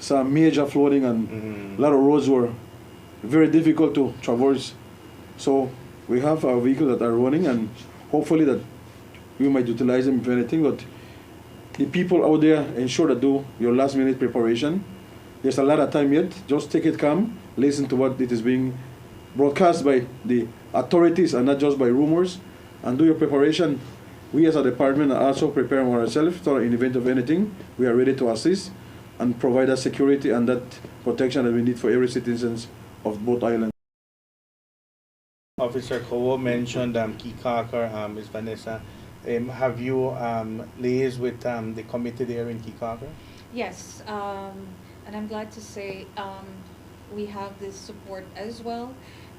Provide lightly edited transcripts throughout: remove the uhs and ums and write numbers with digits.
some major flooding, and a lot of roads were very difficult to traverse. So we have our vehicles that are running, and hopefully that we might utilize them if anything. But the people out there, ensure that do your last minute preparation. There's a lot of time yet. Just take it calm, listen to what it is being broadcast by the authorities and not just by rumors, and do your preparation. We as a department are also preparing ourselves so in event of anything, we are ready to assist and provide that security and that protection that we need for every citizens of both islands. Officer Kowo mentioned Kikakar, Ms. Vanessa. Have you liaised with the committee there in Kikakar? Yes, and I'm glad to say we have this support as well,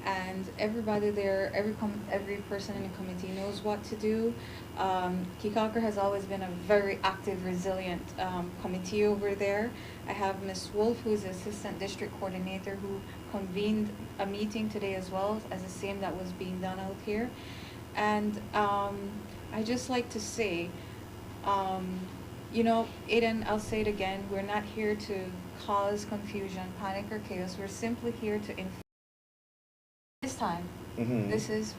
and everybody there, every person in the committee knows what to do. Kikakar has always been a very active, resilient committee over there. I have Ms. Wolf, who is the Assistant District Coordinator, who convened a meeting today as well as the same that was being done out here. And I just like to say, you know, Aiden, I'll say it again, we're not here to cause confusion, panic, or chaos. We're simply here to inform. This time, this is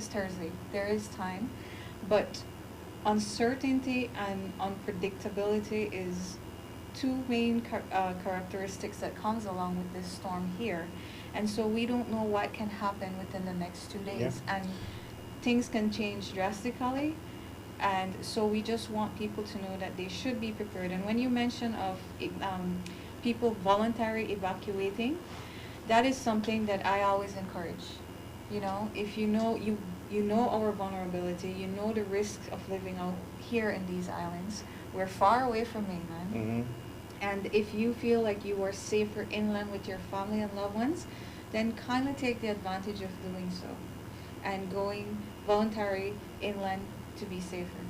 Thursday. There is time, but uncertainty and unpredictability is two main characteristics that comes along with this storm here, and so we don't know what can happen within the next 2 days, and things can change drastically. And so we just want people to know that they should be prepared. And when you mention of people voluntarily evacuating, that is something that I always encourage. You know, if you know you know our vulnerability, you know the risks of living out here in these islands. We're far away from mainland, and if you feel like you are safer inland with your family and loved ones, then kindly take the advantage of doing so, and going voluntary inland to be safer.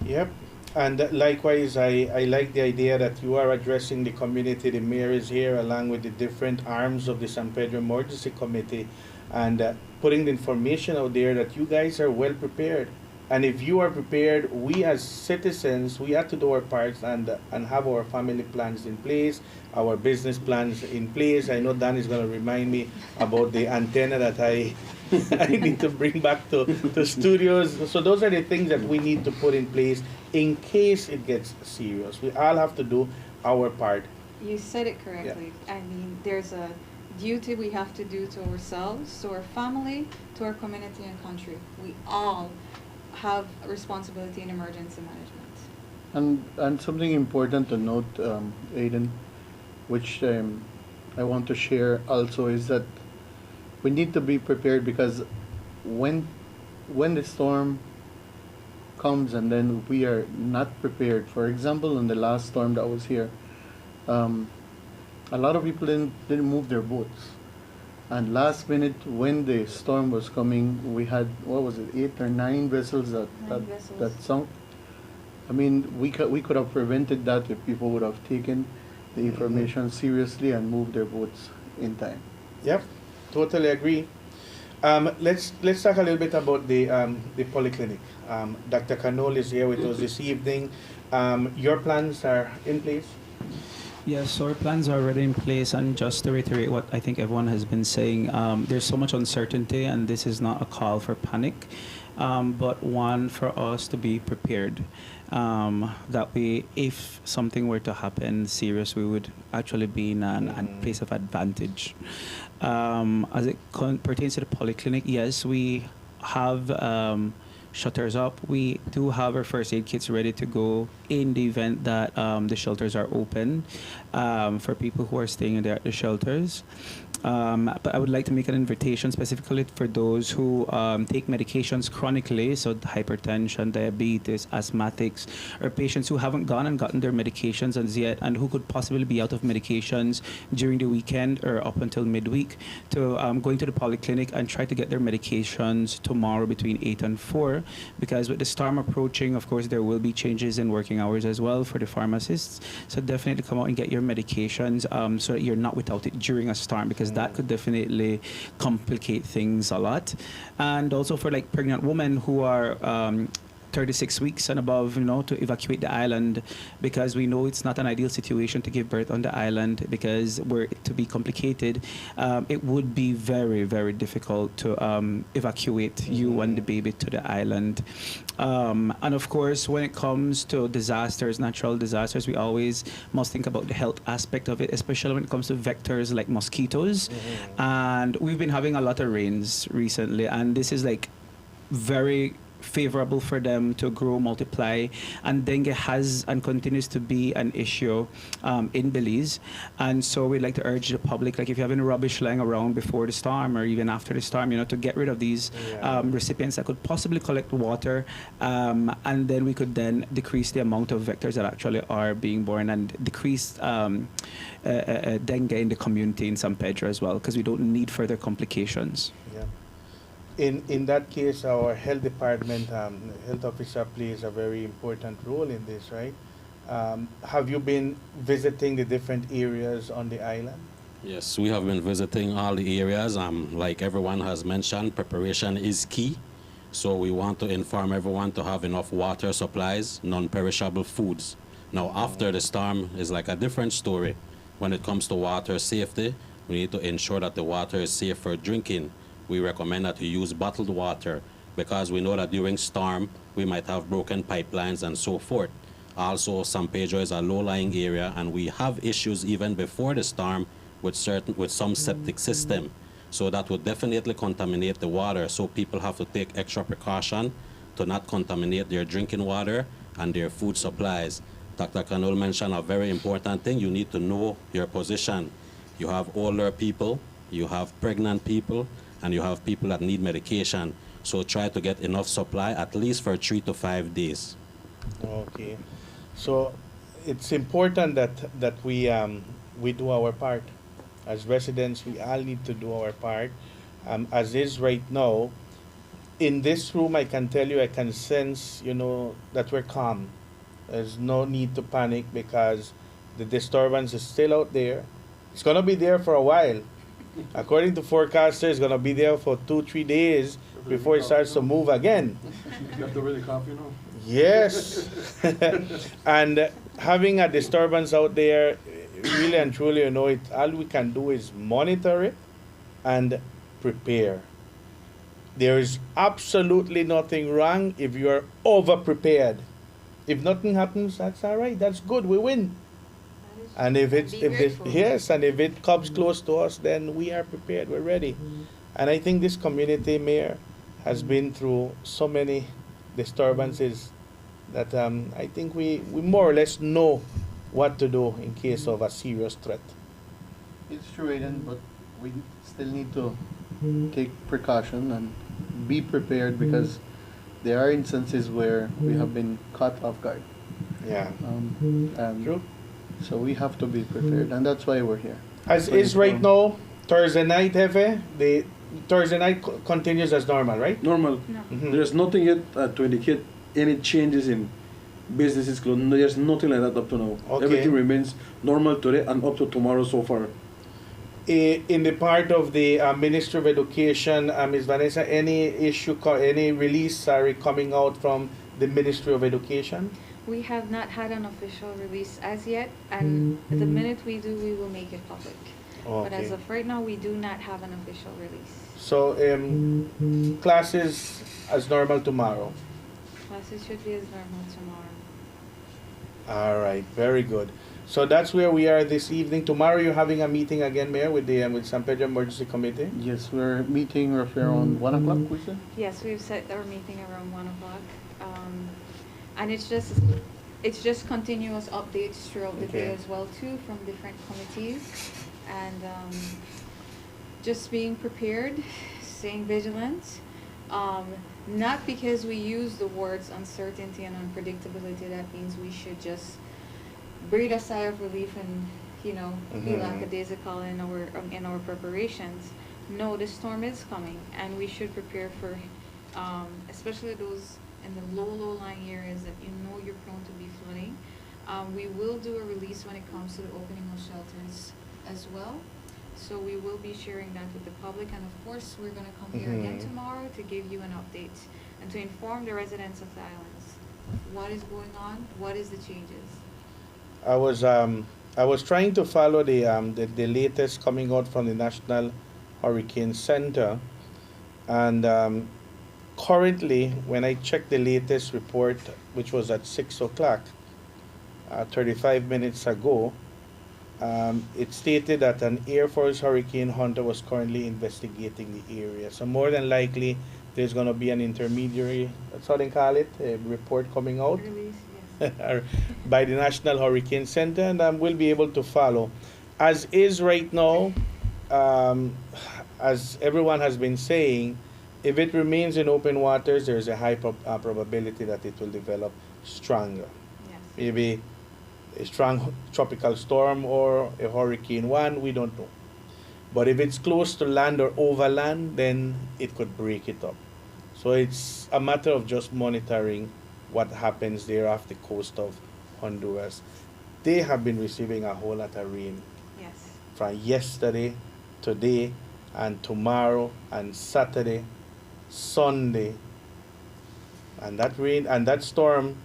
Yep. And likewise, I like the idea that you are addressing the community. The mayor is here along with the different arms of the San Pedro Emergency Committee, and putting the information out there that you guys are well prepared. And if you are prepared, we as citizens, we have to do our parts and have our family plans in place, our business plans in place. I know Dan is going to remind me about the antenna that I need to bring back to studios. So those are the things that we need to put in place in case it gets serious. We all have to do our part. You said it correctly. Yeah. I mean, there's a duty we have to do to ourselves, to our family, to our community and country. We all have a responsibility in emergency management. And something important to note, Aiden, which I want to share also, is that we need to be prepared, because when the storm comes and then we are not prepared. For example, in the last storm that was here, a lot of people didn't move their boats. And last minute, when the storm was coming, we had, what was it, 8 or 9 vessels that sunk. I mean, we could have prevented that if people would have taken the information seriously and moved their boats in time. Yep, totally agree. Let's talk a little bit about the polyclinic. Dr. Kanol is here with us this evening. Your plans are in place? Yes, so our plans are already in place, and just to reiterate what I think everyone has been saying, there's so much uncertainty, and this is not a call for panic, but one for us to be prepared. That way, if something were to happen serious, we would actually be in a place of advantage. As it pertains to the polyclinic, yes, we have shutters up. We do have our first aid kits ready to go in the event that the shelters are open for people who are staying in the shelters. But I would like to make an invitation specifically for those who take medications chronically, so hypertension, diabetes, asthmatics, or patients who haven't gone and gotten their medications as yet and who could possibly be out of medications during the weekend or up until midweek, to going to the polyclinic and try to get their medications tomorrow between 8 and 4, because with the storm approaching, of course, there will be changes in working hours as well for the pharmacists. So definitely come out and get your medications so that you're not without it during a storm, because that could definitely complicate things a lot. And also for like pregnant women who are 36 weeks and above, to evacuate the island, because we know it's not an ideal situation to give birth on the island, because were it to be complicated, it would be very, very difficult to evacuate you and the baby to the island. And of course, when it comes to disasters, natural disasters, we always must think about the health aspect of it, especially when it comes to vectors like mosquitoes. And we've been having a lot of rains recently, and this is like very favorable for them to grow, multiply, and dengue has and continues to be an issue in Belize. And so we'd like to urge the public, like if you have any rubbish lying around before the storm or even after the storm, to get rid of these recipients that could possibly collect water, and then we could then decrease the amount of vectors that actually are being born, and decrease dengue in the community in San Pedro as well, because we don't need further complications. Yeah. In that case, our health department, health officer plays a very important role in this, right? Have you been visiting the different areas on the island? Yes, we have been visiting all the areas. Like everyone has mentioned, preparation is key. So we want to inform everyone to have enough water supplies, non-perishable foods. Now, after the storm is like a different story. When it comes to water safety, we need to ensure that the water is safe for drinking. We recommend that you use bottled water, because we know that during storm, we might have broken pipelines and so forth. Also, San Pedro is a low-lying area, and we have issues even before the storm with some septic system. So that would definitely contaminate the water. So people have to take extra precaution to not contaminate their drinking water and their food supplies. Dr. Canol mentioned a very important thing. You need to know your position. You have older people, you have pregnant people, and you have people that need medication. So try to get enough supply, at least for 3 to 5 days. Okay. So it's important that we do our part. As residents, we all need to do our part. As is right now, in this room, I can tell you, I can sense, that we're calm. There's no need to panic, because the disturbance is still out there. It's going to be there for a while. According to forecasters, it's going to be there for 2-3 days before it starts to move again. You have to really cough, Yes. And having a disturbance out there, really and truly, all we can do is monitor it and prepare. There is absolutely nothing wrong if you are over-prepared. If nothing happens, that's all right. That's good. We win. And if it comes close to us, then we are prepared. We're ready. And I think this community, Mayor, has been through so many disturbances that I think we more or less know what to do in case of a serious threat. It's true, Aiden, but we still need to take precaution and be prepared, because there are instances where we have been caught off guard. Yeah. And True. so we have to be prepared, and that's why we're here. As So is you right can- now, Thursday night, Hefe, the Thursday night continues as normal, right? Normal. No. Mhm. There's nothing yet to indicate any changes in businesses closed. No, there's nothing like that up to now. Okay. Everything remains normal today and up to tomorrow so far. In the part of the Ministry of Education, Ms. Vanessa, any any release coming out from the Ministry of Education? We have not had an official release as yet, and the minute we do, we will make it public. But as of right now, we do not have an official release. So classes as normal tomorrow. Classes should be as normal tomorrow. All right, very good. So that's where we are this evening. Tomorrow you're having a meeting again, Mayor, with the with San Pedro Emergency Committee. Yes, we're meeting roughly around 1 o'clock, we said? Yes, we've set our meeting around 1 o'clock. And it's just continuous updates throughout the day Okay. as well too, from different committees, and just being prepared, staying vigilant. Not because we use the words uncertainty and unpredictability, that means we should just breathe a sigh of relief and be Mhm. lackadaisical in our preparations. No, the storm is coming, and we should prepare for, especially those in the low-lying areas that you're prone to be flooding. We will do a release when it comes to the opening of shelters as well. So we will be sharing that with the public, and of course, we're going to come here again Mhm. tomorrow to give you an update and to inform the residents of the islands what is going on, what is the changes. I was trying to follow the latest coming out from the National Hurricane Center, and currently, when I checked the latest report, which was at 6 o'clock, 35 minutes ago, it stated that an Air Force hurricane hunter was currently investigating the area. So more than likely, there's going to be an intermediary, that's how they call it, a report coming out Release, yes. by the National Hurricane Center, and we'll be able to follow. As is right now, as everyone has been saying, if it remains in open waters, there's a high probability that it will develop stronger. Yes. Maybe a strong tropical storm or a hurricane one, we don't know. But if it's close to land or overland, then it could break it up. So it's a matter of just monitoring what happens there off the coast of Honduras. They have been receiving a whole lot of rain Yes. from yesterday, today, and tomorrow, and Saturday, Sunday. And that rain and that storm,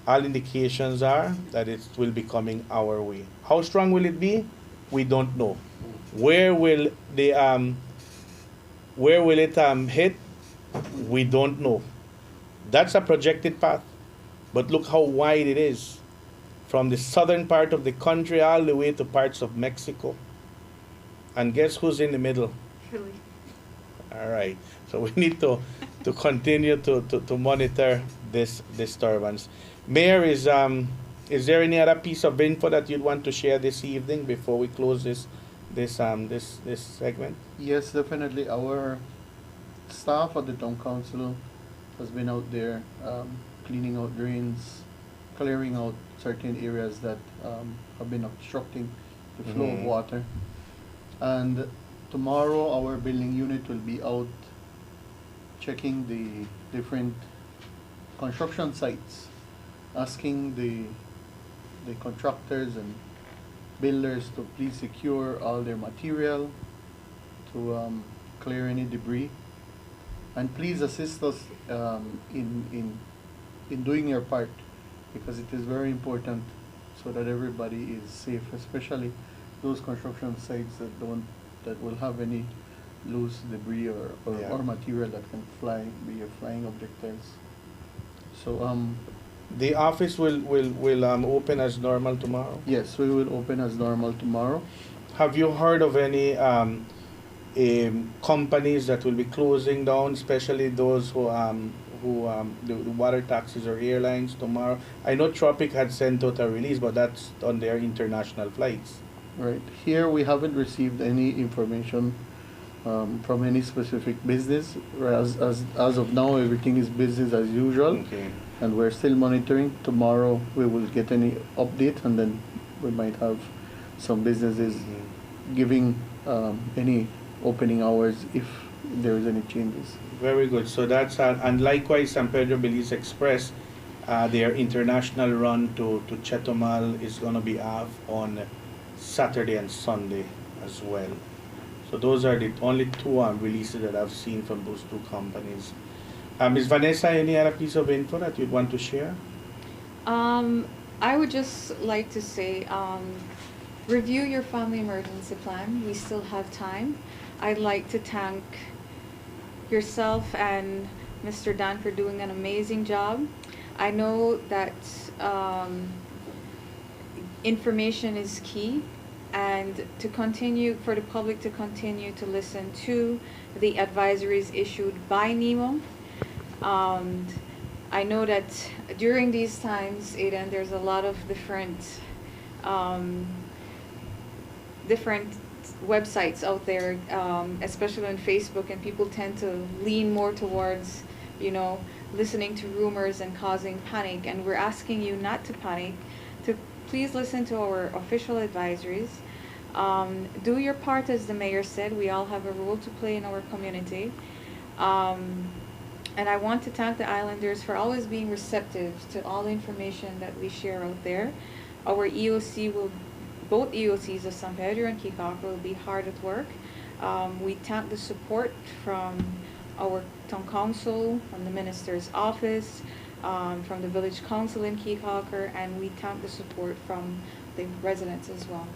all indications are that it will be coming our way. How strong will it be? We don't know. Where will it hit? We don't know. That's a projected path. But look how wide it is. From the southern part of the country all the way to parts of Mexico. And guess who's in the middle? Really. All right. So we need to continue to monitor this disturbance. Mayor, is there any other piece of info that you'd want to share this evening before we close this segment? Yes, definitely. Our staff at the town council has been out there cleaning out drains, clearing out certain areas that have been obstructing the flow of water. And tomorrow our building unit will be out checking the different construction sites, asking the contractors and builders to please secure all their material, to clear any debris, and please assist us in doing your part, because it is very important so that everybody is safe, especially those construction sites that will have any loose debris or material that can be flying objectiles. So The office will open as normal tomorrow. yes, we will open as normal tomorrow. Have you heard of any companies that will be closing down, especially those who the water taxis or airlines tomorrow? I know Tropic had sent out a release, but that's on their international flights. Right. Here we haven't received any information from any specific business. As of now, everything is business as usual, Okay. and we're still monitoring. Tomorrow we will get any update, and then we might have some businesses giving any opening hours if there is any changes. Very good. So that's and likewise, San Pedro Belize Express, their international run to Chetumal is going to be off on Saturday and Sunday as well. So those are the only two releases that I've seen from those two companies. Ms. Vanessa, any other piece of info that you'd want to share? I would just like to say, review your family emergency plan. We still have time. I'd like to thank yourself and Mr. Dan for doing an amazing job. I know that information is key, and for the public to continue to listen to the advisories issued by Nemo. I know that during these times, Aidan, there's a lot of different websites out there, especially on Facebook, and people tend to lean more towards, listening to rumors and causing panic. And we're asking you not to panic, to please listen to our official advisories. Do your part, as the mayor said. We all have a role to play in our community. And I want to thank the Islanders for always being receptive to all the information that we share out there. Our both EOCs of San Pedro and Kikaka will be hard at work. We thank the support from our town council, from the minister's office, from the village council in Keekalker, and we thank the support from the residents as well.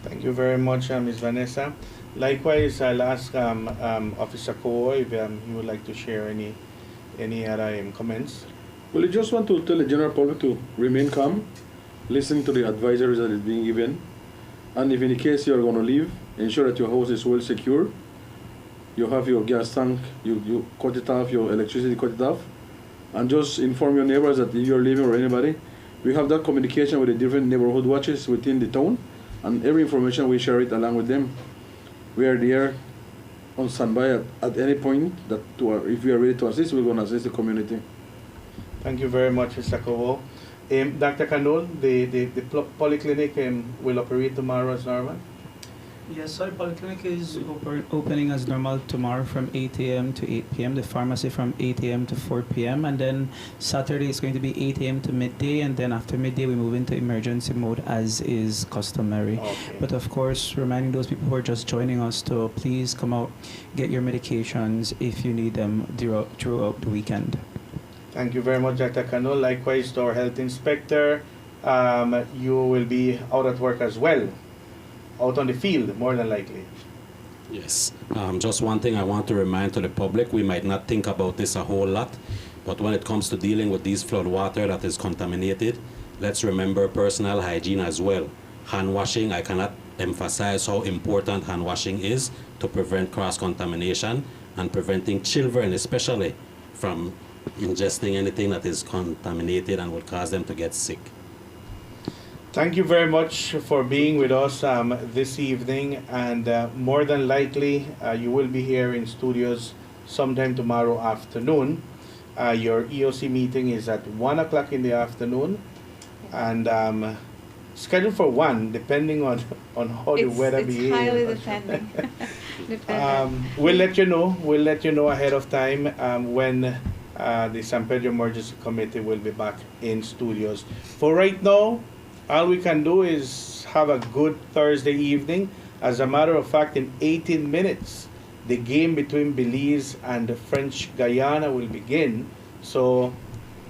Thank you very much, Ms. Vanessa. Likewise, I'll ask Officer Kowo if he would like to share any other comments. Well, I just want to tell the general public to remain calm, listen to the advisories that is being given, and if in the case you are going to leave, ensure that your house is well secure. You have your gas tank, you cut it off, your electricity cut it off, and just inform your neighbors that if you're leaving or anybody, we have that communication with the different neighborhood watches within the town, and every information we share it along with them. We are there on standby at any point that if we are ready to assist, we're going to assist the community. Thank you very much, Mr. Kowo. Dr. Kanol, the polyclinic will operate tomorrow as normal? Yes, our polyclinic is opening as normal tomorrow from 8 a.m. to 8 p.m. The pharmacy from 8 a.m. to 4 p.m. And then Saturday is going to be 8 a.m. to midday. And then after midday, we move into emergency mode as is customary. Okay. But of course, reminding those people who are just joining us to please come out, get your medications if you need them throughout the weekend. Thank you very much, Dr. Kanol. Likewise to our health inspector, you will be out at work as well. Out on the field, more than likely. Yes. Just one thing I want to remind to the public, we might not think about this a whole lot, but when it comes to dealing with these flood water that is contaminated, let's remember personal hygiene as well. Hand washing, I cannot emphasize how important hand washing is to prevent cross-contamination and preventing children especially from ingesting anything that is contaminated and will cause them to get sick. Thank you very much for being with us this evening, and more than likely you will be here in studios sometime tomorrow afternoon. Your EOC meeting is at 1 o'clock in the afternoon, and scheduled for 1, depending on how the weather behaves. It's highly depending. We'll let you know. We'll let you know ahead of time when the San Pedro Emergency Committee will be back in studios. For right now, all we can do is have a good Thursday evening. As a matter of fact, in 18 minutes, the game between Belize and the French Guyana will begin. So,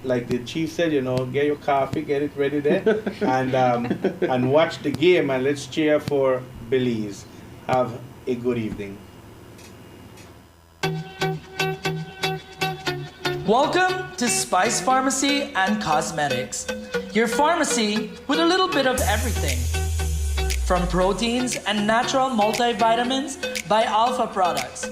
like the chief said, get your coffee, get it ready there, and watch the game, and let's cheer for Belize. Have a good evening. Welcome to Spice Pharmacy and Cosmetics, your pharmacy with a little bit of everything. From proteins and natural multivitamins by Alpha Products,